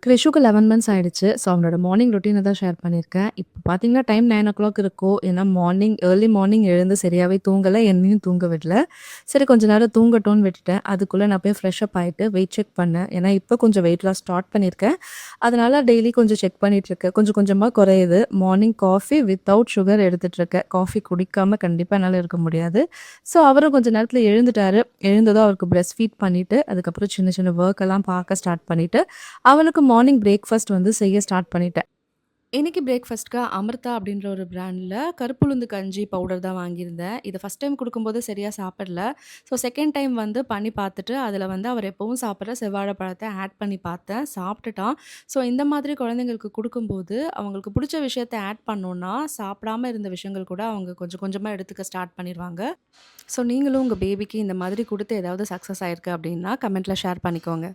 கிரிஷுக்கு 11 months ஆயிடுச்சு. So அவனோட morning ரொட்டீன தான் ஷேர் பண்ணியிருக்கேன். இப்ப பார்த்தீங்கன்னா, டைம் 9:00 இருக்கும். ஏன்னா ஏர்லி மார்னிங் எழுந்து சரியாவே தூங்கல. என்னையும் தூங்க விடல. சரி கொஞ்ச நேரம் தூங்கட்டும்னு விட்டுட்டேன். அதுக்குள்ள நான் போய் ஃப்ரெஷ் அப் ஆயிட்டு வெயிட் செக் பண்ணேன். ஏன்னா இப்ப கொஞ்சம் வெயிட் லாஸ் ஸ்டார்ட் பண்ணியிருக்கேன். அதனால டெய்லி கொஞ்சம் செக் பண்ணிட்டுருக்கேன். கொஞ்சம் கொஞ்சமா குறையுது. மார்னிங் காஃபி வித்தவுட் சுகர் எடுத்துட்டுருக்கேன். காஃபி குடிக்காம கண்டிப்பா என்னால இருக்க முடியாது. ஸோ அவரும் கொஞ்ச நேரத்தில எழுந்துட்டாரு. எழுந்ததும் அவருக்கு பிரஸ்ட் ஃபீட் பண்ணிட்டு, அதுக்கப்புறம் சின்ன சின்ன வொர்க் எல்லாம் பார்க்க ஸ்டார்ட் பண்ணிட்டு, அவனுக்கு மார்னிங் பிரேக்ஃபாஸ்ட் வந்து செய்ய ஸ்டார்ட் பண்ணிட்டேன். இன்னைக்கு பிரேக்ஃபாஸ்ட்க்கு அமிர்தா அப்படின்ற ஒரு பிராண்ட்ல கருப்புளுந்து கஞ்சி பவுடர் தான் வாங்கியிருந்தேன். இத ஃபர்ஸ்ட் டைம் குடுக்கும்போது சரியா சாப்பிடல. ஸோ செகண்ட் டைம் வந்து பண்ணி பார்த்துட்டு, அதில வந்து அவர் எப்பவும் சாப்பிடுற செவ்வாழை பழத்த ஆட் பண்ணி பார்த்தேன். சாப்பிட்டுட்டான். ஸோ இந்த மாதிரி குழந்தைங்களுக்கு குடுக்கும்போது, அவங்களுக்கு புடிச்ச விஷயத்த ஆட் பண்ணோம்னா, சாப்பிடாம இருந்த விஷயங்கள் கூட அவங்க கொஞ்சம் கொஞ்சமா எடுத்துக்க ஸ்டார்ட் பண்ணிருவாங்க. ஸோ நீங்களும் உங்க பேபிக்கு இந்த மாதிரி குடுத்து ஏதாவது சக்சஸ் ஆயிருக்கு அப்படின்னா, கமெண்ட்ல ஷேர் பண்ணிக்கோங்க.